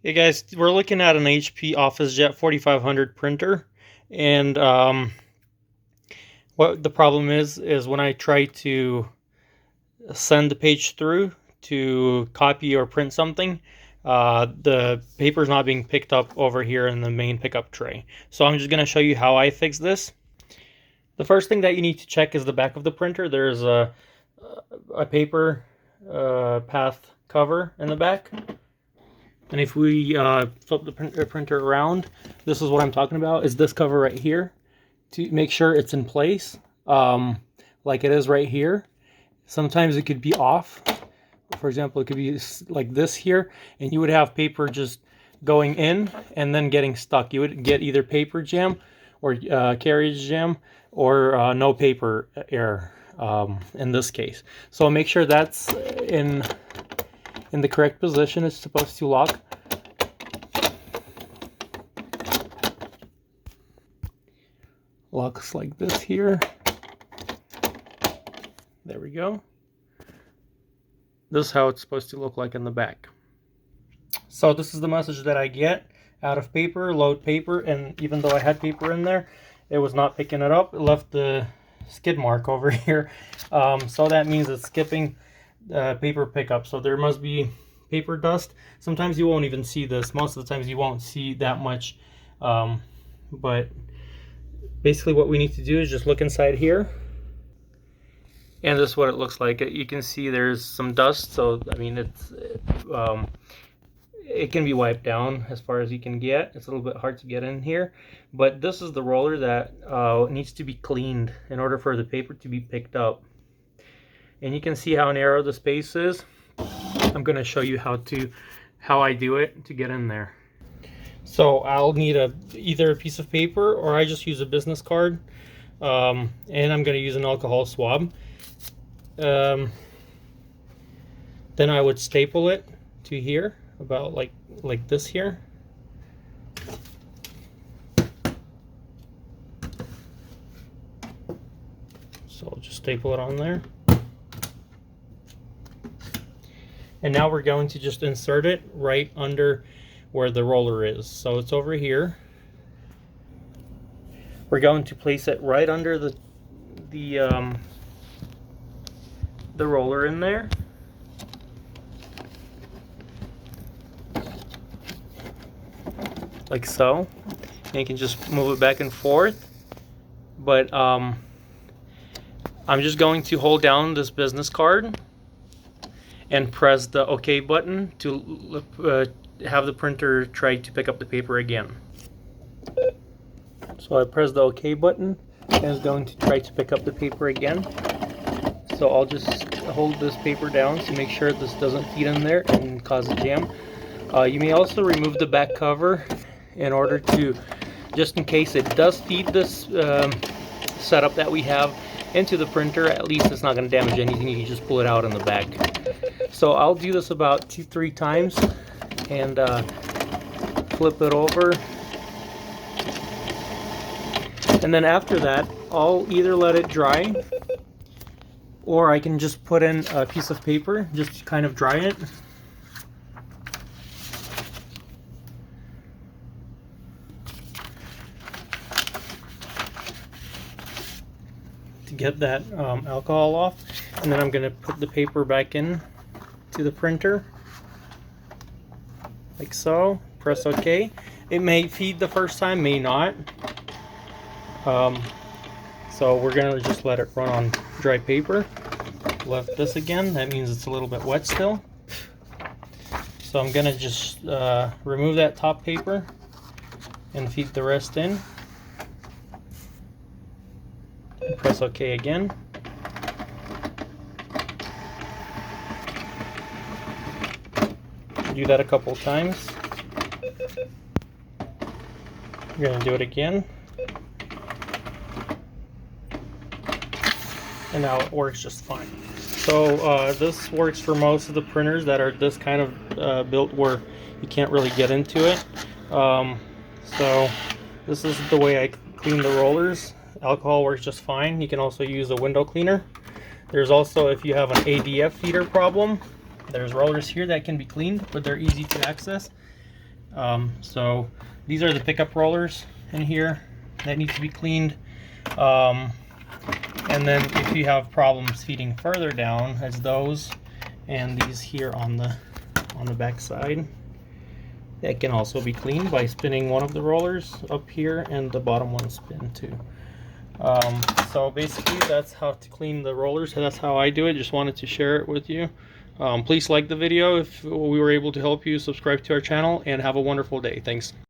Hey guys, we're looking at an HP Officejet 4500 printer, and what the problem is when I try to send the page through to copy or print something, the paper is not being picked up over here in the main pickup tray. So I'm just going to show you how I fix this. The first thing that you need to check is the back of the printer. There's a paper path cover in the back. And if we flip the printer around, this is what I'm talking about, is this cover right here, to make sure it's in place, like it is right here. Sometimes it could be off. For example, it could be like this here, and you would have paper just going in and then getting stuck. You would get either paper jam or carriage jam, or no paper error in this case. So make sure that's in the correct position. It's supposed to lock. Locks like this here. There we go. This is how it's supposed to look like in the back. So this is the message that I get: out of paper, load paper. And even though I had paper in there, it was not picking it up. It left the skid mark over here. So that means it's skipping paper pickup. So there must be paper dust. Sometimes you won't even see this. Most of the times you won't see that much. But basically what we need to do is just look inside here. And this is what it looks like. You can see there's some dust. So, I mean, it can be wiped down as far as you can get. It's a little bit hard to get in here. But this is the roller that needs to be cleaned in order for the paper to be picked up. And you can see how narrow the space is. I'm going to show you how I do it to get in there. So I'll need either a piece of paper, or I just use a business card, and I'm going to use an alcohol swab. Then I would staple it to here, about like this here. So I'll just staple it on there. And now we're going to just insert it right under where the roller is. So it's over here. We're going to place it right under the roller in there. Like so. And you can just move it back and forth. But I'm just going to hold down this business card and press the OK button to have the printer try to pick up the paper again. So I press the OK button, and it's going to try to pick up the paper again. So I'll just hold this paper down to make sure this doesn't feed in there and cause a jam. You may also remove the back cover in order to, just in case it does feed this setup that we have into the printer, at least it's not going to damage anything. You can just pull it out in the back. So I'll do this about 2-3 times and flip it over. And then after that, I'll either let it dry, or I can just put in a piece of paper just to kind of dry it. To get that alcohol off. And then I'm going to put the paper back in to the printer, like so. Press OK. It may feed the first time, may not. So we're going to just let it run on dry paper. Left this again, that means it's a little bit wet still. So I'm going to just remove that top paper and feed the rest in. And press OK again. Do that a couple times. We're going to do it again. And now it works just fine. So this works for most of the printers that are this kind of built where you can't really get into it. So this is the way I clean the rollers. Alcohol works just fine. You can also use a window cleaner. There's also, if you have an ADF feeder problem, there's rollers here that can be cleaned, but they're easy to access. So these are the pickup rollers in here that need to be cleaned. And then if you have problems feeding further down, as those and these here on the back side, that can also be cleaned by spinning one of the rollers up here, and the bottom one spin too. So basically that's how to clean the rollers. That's how I do it. Just wanted to share it with you. Please like the video if we were able to help you. Subscribe to our channel and have a wonderful day. Thanks.